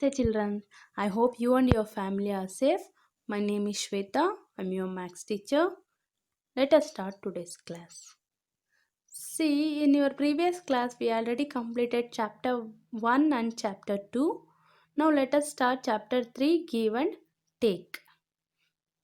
Namaste, children. I hope you and your family are safe. My name is Shweta. I'm your maths teacher. Let us start today's class. See, in your previous class, we already completed chapter 1 and chapter 2. Now, let us start chapter 3 give and take.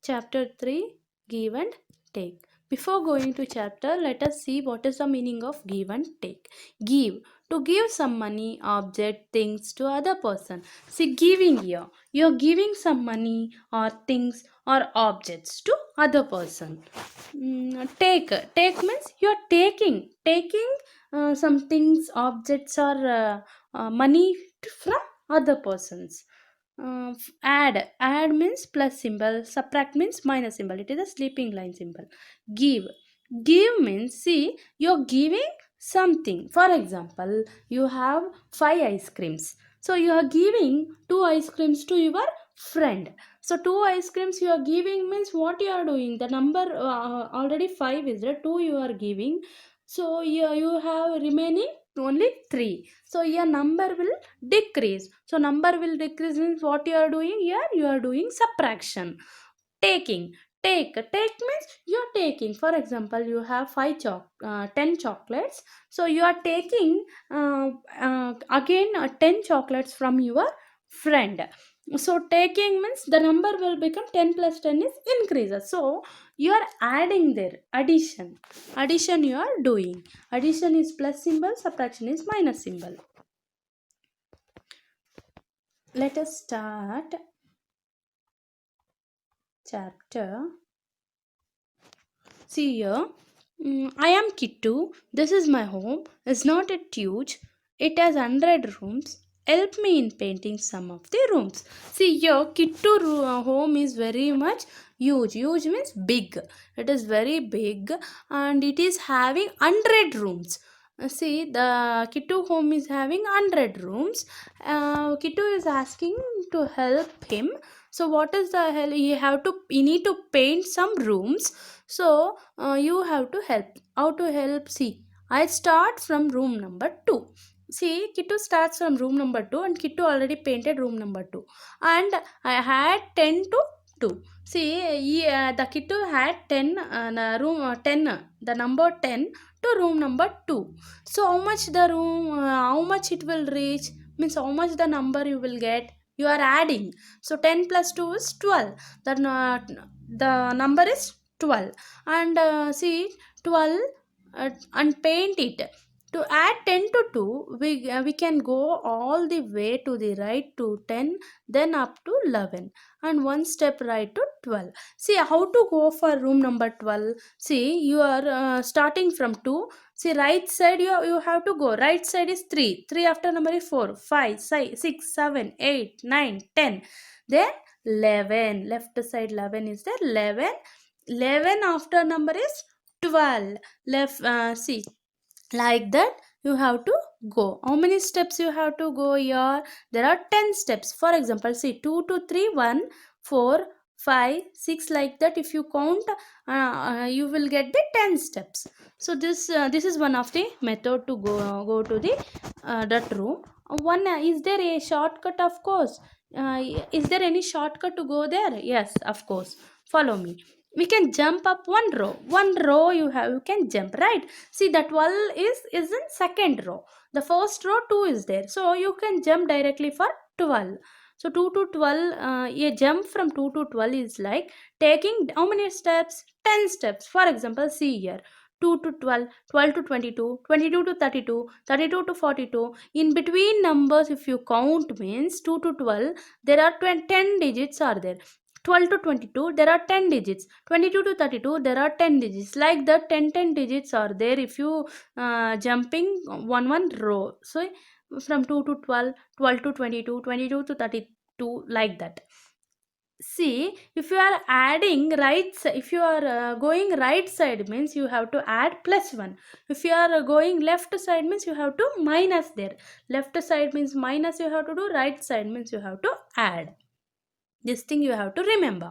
Chapter 3 give and take. Before going to chapter, let us see what is the meaning of give and take. Give, to give some money, object, things to other person. See, giving here, you're giving some money or things or objects to other person. Take means you're taking some things, objects or money from other persons. Add means plus symbol, subtract means minus symbol. It is a sleeping line symbol. Give means, see, you're giving something. For example, you have 5 ice creams, so you are giving 2 ice creams to your friend. So 2 ice creams you are giving means what you are doing, the number already 5 is there, 2 you are giving, so you have remaining only 3, so your number will decrease. So number will decrease means what you are doing here, you are doing subtraction. Taking, take means you are taking. For example, you have 10 chocolates, so you are taking again 10 chocolates from your friend. So taking means the number will become 10 plus 10 is increases, so you are adding there, addition you are doing. Addition is plus symbol, subtraction is minus symbol. Let us start chapter. See here, I am Kittu. This is my home. It's not a huge. It has 100 rooms. Help me in painting some of the rooms. See here, Kittu home is very much huge. Huge means big. It is very big and it is having 100 rooms. See, the Kittu home is having 100 rooms. Kittu is asking to help him. So what is the hell? He need to paint some rooms, so you have to help. How to help? See, I start from room number 2. See, Kittu starts from room number 2 and Kittu already painted room number 2. And I had 10 to 2. See, the Kittu had 10, the number 10 to room number 2. So how much it will reach? Means how much the number you will get? You are adding. So 10 plus 2 is 12. The number is 12, and see, 12 and paint it. To add 10 to 2, we can go all the way to the right to 10, then up to 11, and one step right to 12. See how to go for room number 12. See, you are starting from 2. See, right side you have to go. Right side is 3. 3 after number is 4, 5, 6, 7, 8, 9, 10. Then 11. Left side 11 is there. 11. 11 after number is 12. Left, see, like that you have to go. How many steps you have to go here? There are 10 steps. For example, see, 2 to 3, 1, 4, 5, 6, like that. If you count, you will get the 10 steps. So this is one of the method to go to the that room. One, is there a shortcut? Of course. Is there any shortcut to go there? Yes, of course. Follow me. We can jump up one row you can jump, right? See, that 12 is in second row. The first row 2 is there, so you can jump directly for 12. So 2 to 12, a jump from 2 to 12 is like taking how many steps? 10 steps. For example, see here, 2 to 12, 12 to 22, 22 to 32, 32 to 42. In between numbers, if you count, means 2 to 12, there are 10 digits are there. 12 to 22, there are 10 digits. 22 to 32, there are 10 digits. Like that, 10 digits are there if you jumping one row. So from 2 to 12, 12 to 22, 22 to 32, like that. See, if you are adding if you are going right side, means you have to add plus 1. If you are going left side, means you have to minus there. Left side means minus you have to do, right side means you have to add. This thing you have to remember.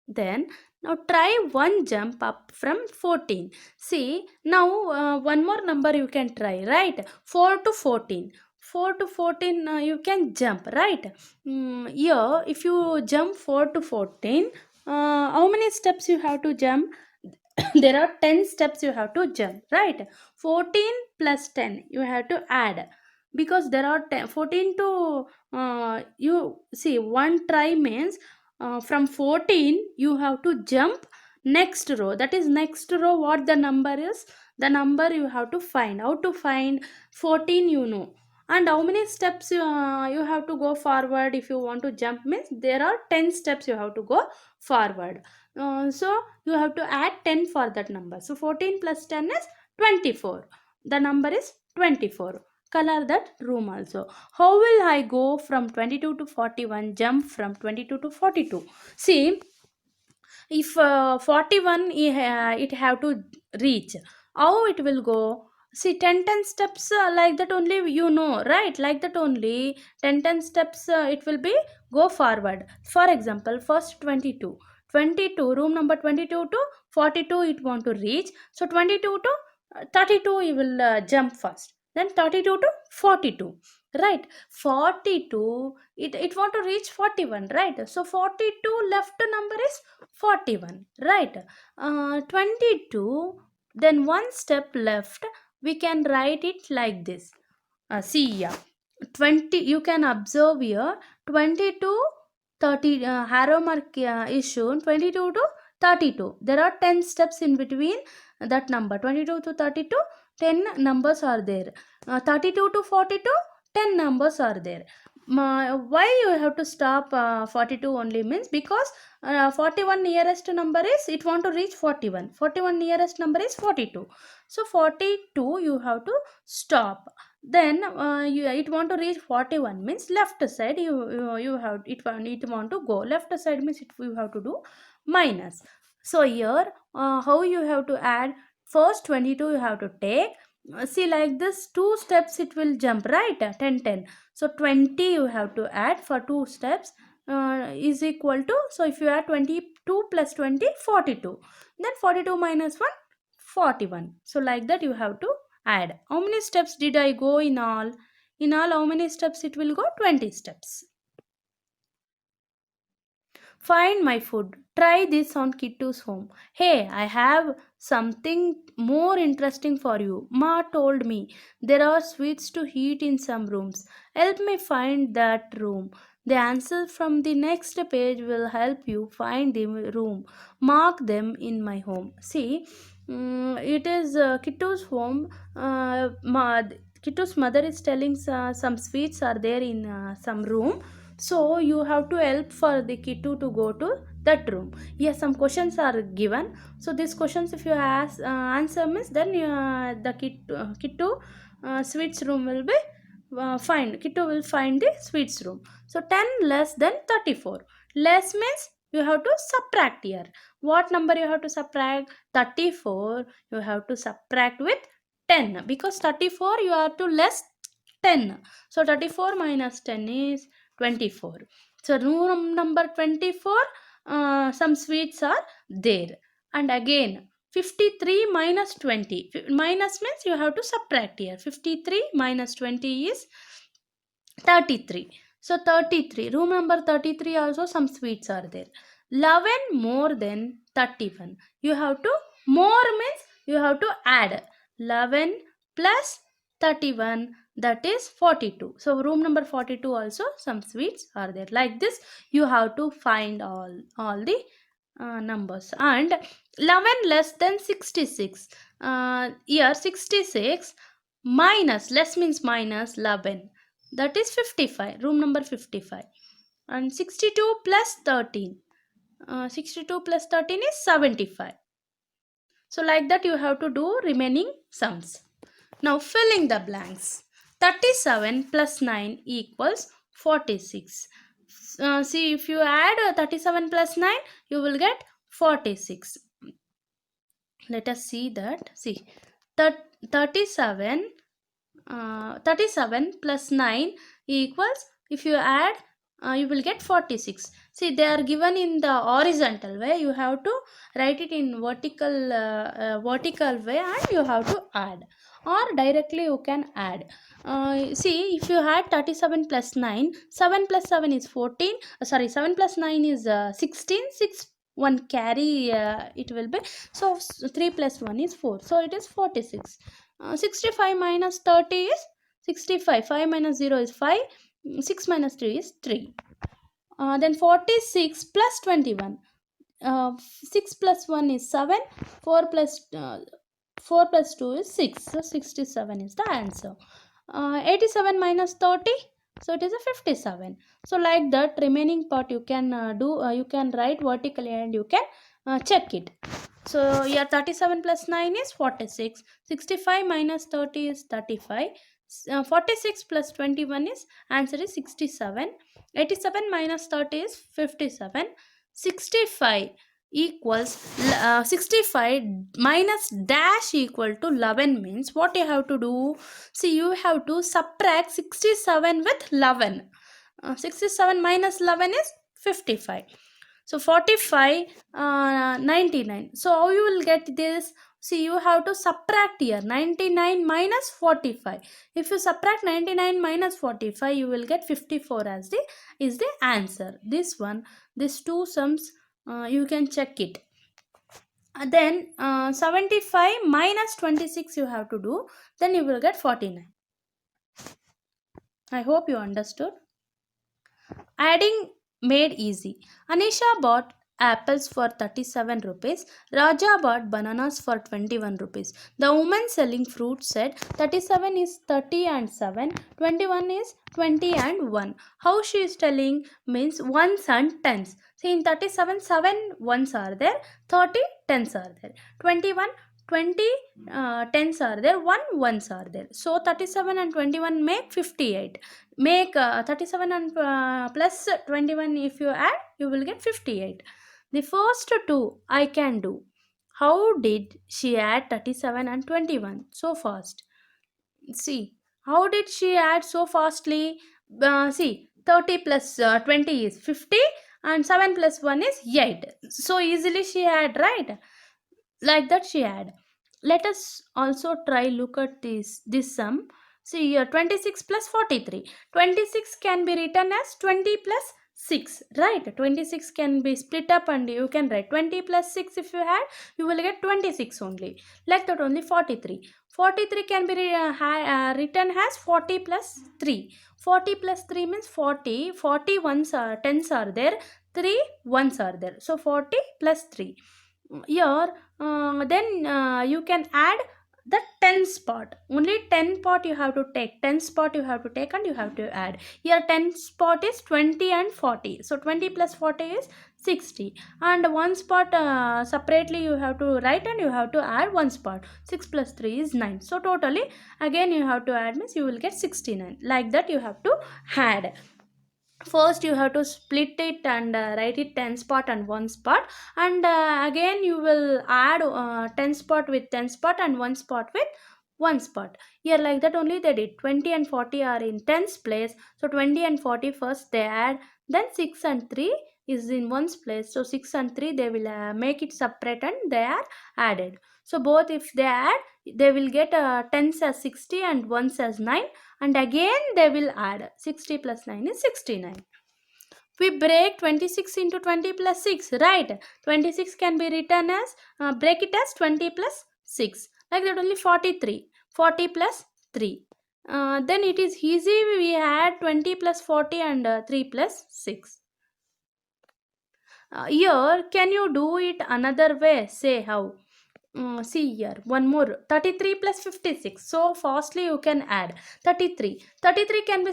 Then now try one jump up from 14. See, now one more number you can try, right? 4 to 14. 4 to 14 you can jump, right? Here if you jump 4 to 14, how many steps you have to jump? There are 10 steps you have to jump, right? 14 plus 10 you have to add, because there are 10, 14 to you see one try means from 14 you have to jump next row. That is next row what the number is, the number you have to find. How to find? 14 you know. And how many steps you have to go forward if you want to jump means there are 10 steps you have to go forward. So you have to add 10 for that number. So 14 plus 10 is 24. The number is 24. Color that room also. How will I go from 22 to 41, jump from 22 to 42? See, if 41 it have to reach, how it will go? See, 10 steps like that only, you know, right? Like that only 10 steps it will be go forward. For example, first 22, 22 room number 22 to 42 it want to reach. So 22 to 32 you will jump first, then 32 to 42, right? 42 it want to reach 41, right? So 42 left number is 41, right? 22, then one step left, we can write it like this. See, yeah, 20 you can observe here, 22 30 arrow mark is shown, 22 to 32. There are 10 steps in between that number, 22 to 32, 10 numbers are there. 32 to 42, 10 numbers are there. Why you have to stop 42 only means because 41 nearest number is it want to reach 41, 41 nearest number is 42, so 42 you have to stop. Then it want to reach 41 means left side you have it want to go left side means you have to do minus. So here how you have to add? First 22 you have to take, see like this two steps it will jump, right? 10 10. So 20 you have to add for two steps is equal to, so if you add 22 plus 20, 42, then 42 minus 1, 41. So like that you have to add. How many steps did I go in all? In all, how many steps it will go? 20 steps. Find my food. Try this on Kittu's home. Hey, I have something more interesting for you. Ma told me there are sweets to eat in some rooms. Help me find that room. The answers from the next page will help you find the room. Mark them in my home. See, it is Kittu's home. Kittu's mother is telling some sweets are there in some room, so you have to help for the Kittu to go to that room. Yes, some questions are given. So these questions if you ask answer means then the Kittu sweets room will be find. Kittu will find the sweets room. So 10 less than 34. Less means you have to subtract here. What number you have to subtract? 34 you have to subtract with 10, because 34 you have to less 10. So 34 minus 10 is 24. So room number 24 some sweets are there. And again 53 minus 20, minus means you have to subtract here. 53 minus 20 is 33. So 33, room number 33 also some sweets are there. 11 more than 31, you have to, more means you have to add 11 plus 31, that is 42. So room number 42 also some sweets are there. Like this you have to find all the numbers. And 11 less than 66, here 66 minus, less means minus 11, that is 55, room number 55. And 62 plus 13, 62 plus 13 is 75. So like that you have to do remaining sums. Now filling the blanks. 37 plus 9 equals 46. See, if you add 37 plus 9, you will get 46. Let us see that. See, 37 37 plus 9 equals, if you add you will get 46. See, they are given in the horizontal way, you have to write it in vertical way and you have to add. or directly you can add. See, if you had 37 plus 9, 7 plus 7 is 14, sorry, 7 plus 9 is 16, 6 1 carry it will be, so 3 plus 1 is 4, so it is 46. 65 minus 30 is 65, 5 minus 0 is 5, 6 minus 3 is 3. Then 46 plus 21, 6 plus 1 is 7, 4 plus 4 plus 2 is 6, so 67 is the answer. 87 minus 30, so it is a 57. So like that, remaining part you can you can write vertically and you can check it. So yeah, 37 plus 9 is 46, 65 minus 30 is 35, 46 plus 21 is, answer is 67, 87 minus 30 is 57, 65 equals 65 minus dash equal to 11 means what you have to do. See, you have to subtract 67 with 11. 67 minus 11 is 55. So 45, 99. So how you will get this? See, you have to subtract here 99 minus 45. If you subtract 99 minus 45, you will get 54 as the is the answer. This one, these two sums, you can check it. Then 75 minus 26 you have to do, then you will get 49. I hope you understood. Adding made easy. Anisha bought apples for 37 rupees. Raja bought bananas for 21 rupees. The woman selling fruit said 37 is 30 and 7, 21 is 20 and 1. How she is telling means ones and tens. See, in 37, 7 ones are there, 30 tens are there, 21 20 tens are there, 1 ones are there. So 37 and 21 make 58. Make 37 and plus 21, if you add, you will get 58. The first two I can do. How did she add 37 and 21 so fast? See, how did she add so fastly? See, 30 plus 20 is 50 and 7 plus 1 is 8. So easily she had, right? Like that she had. Let us also try look at this sum. See here, 26 plus 43. 26 can be written as 20 plus 6, right? 26 can be split up and you can write 20 plus 6. If you had, you will get 26 only. Like that only 43. 43 can be written as 40 plus 3. 40 plus 3 means 40. 40 ones are, tens are there, 3 ones are there. So 40 plus 3. Here then you can add the tens part. Only 10 part you have to take, tens part you have to take and you have to add. Here tens part is 20 and 40, so 20 plus 40 is 60, and ones part separately you have to write and you have to add ones part. 6 plus 3 is 9, so totally again you have to add means you will get 69. Like that you have to add. First you have to split it and write it 10 spot and 1 spot, and again you will add 10 spot with 10 spot and 1 spot with 1 spot. Here like that only they did. 20 and 40 are in tens place, so 20 and 40 first they add, then 6 and 3 is in ones place, so 6 and 3 they will make it separate and they are added. So both if they add, they will get tens as 60 and ones as 9, and again they will add. 60 plus 9 is 69. We break 26 into 20 plus 6, right? 26 can be written as, break it as 20 plus 6. Like that only 43. 40 plus 3. Then it is easy, we add 20 plus 40 and 3 plus 6. Here, can you do it another way? Say how. See here, one more. 33 plus 56. So fastly you can add. 33. 33 can be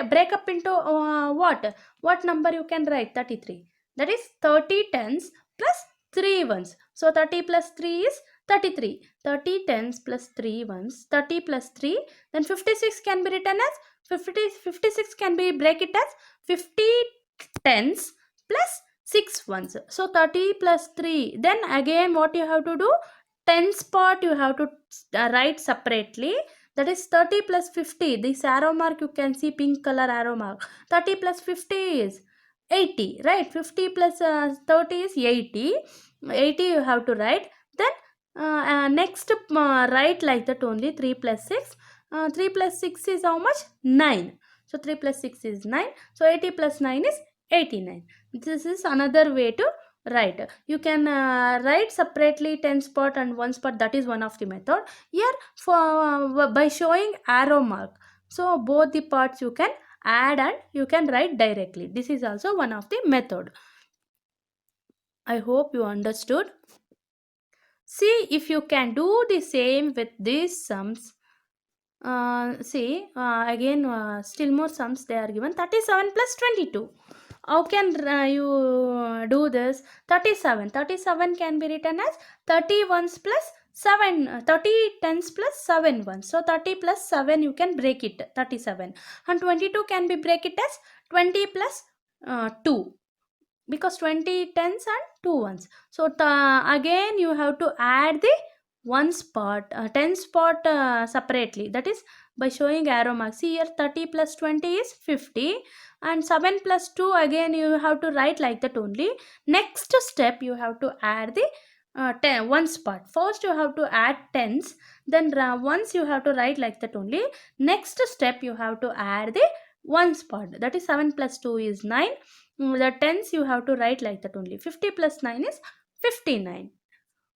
break up into what? What number you can write? 33. That is 30 tens plus 3 ones. So 30 plus 3 is 33. 30 tens plus 3 ones. 30 plus 3. Then 56 can be written as 56 can be break it as 50 tens plus 6 ones. So 30 plus 3. Then again what you have to do? Tens part you have to write separately. That is 30 plus 50. This arrow mark you can see, pink color arrow mark. 30 plus 50 is 80, right? 50 plus 30 is 80. 80 you have to write. Then Next, write like that only. 3 plus 6. 3 plus 6 is how much? 9. So 3 plus 6 is 9. So 80 plus 9 is 89. This is another way to write. You can write separately 10 spot and 1 spot. That is one of the method. Here, for by showing arrow mark. So both the parts you can add and you can write directly. This is also one of the method. I hope you understood. See if you can do the same with these sums. See, again, still more sums they are given. 37 plus 22. How can you do this? 37. 37 can be written as 30 ones plus 7. 30 tens plus 7 ones. So 30 plus 7 you can break it. 37. And 22 can be break it as 20 plus 2. Because 20 tens and 2 ones. So again you have to add the one spot, 10 spot separately. That is by showing arrow mark. See here, 30 plus 20 is 50, and 7 plus 2 again you have to write like that only. Next step you have to add the 1 spot. First you have to add tens, then once you have to write like that only. Next step you have to add the 1 spot. That is 7 plus 2 is 9. The tens you have to write like that only. 50 plus 9 is 59.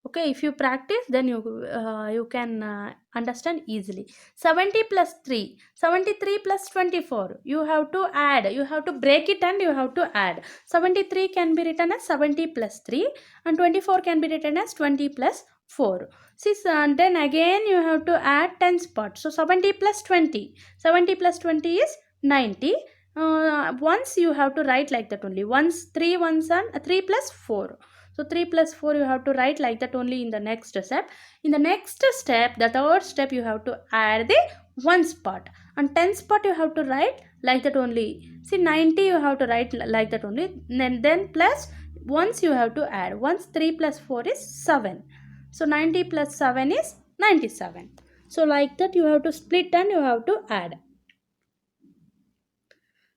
Okay, if you practice, then you can understand easily. 70 plus 3, 73 plus 24, you have to add, you have to break it and you have to add. 73 can be written as 70 plus 3, and 24 can be written as 20 plus 4. See, then again you have to add 10 spots. So 70 plus 20, 70 plus 20 is 90. Once you have to write like that only. Once 3 ones and 3 plus 4. So 3 plus 4 you have to write like that only in the next step. In the next step, the third step, you have to add the 1 spot. And 10 spot you have to write like that only. See, 90 you have to write like that only. Then plus once you have to add. Once 3 plus 4 is 7. So 90 plus 7 is 97. So like that you have to split and you have to add.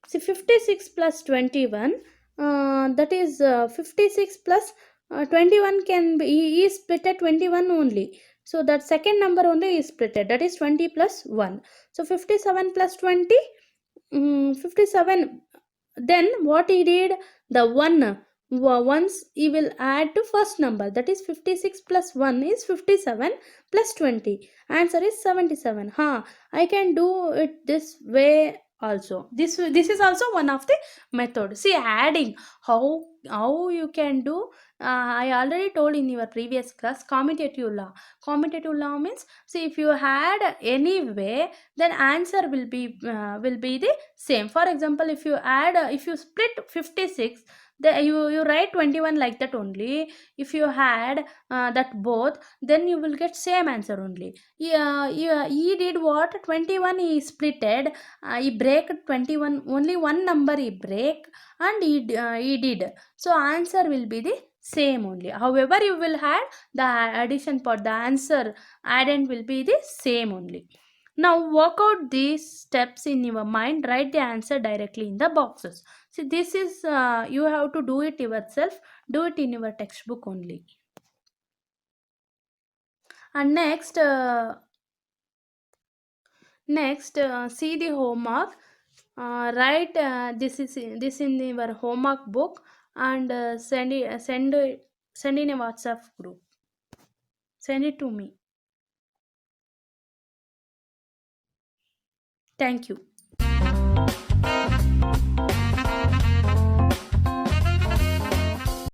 See, 56 plus 21, that is 56 plus 21 can be is split at 21 only. So that second number only is splitted, that is 20 plus 1. So 57 plus 20, 57. Then what he did, the 1, once he will add to first number, that is 56 plus 1 is 57 plus 20. Answer is 77. I can do it this way also. This is also one of the method. See, adding, how you can do. I already told in your previous class, commutative law. Commutative law means, see, if you add any way, then answer will be the same. For example, if you add if you split 56, you write 21 like that only. If you had that both, then you will get same answer only. He did what? 21 he splitted. He break 21, only one number he break, and he did. So answer will be the same only. However, you will have the addition part, the answer addend will be the same only. Now work out these steps in your mind. Write the answer directly in the boxes. See, this is you have to do it yourself. Do it in your textbook only. And next, see the homework. Write this in your homework book, and send in a WhatsApp group. Send it to me. Thank you.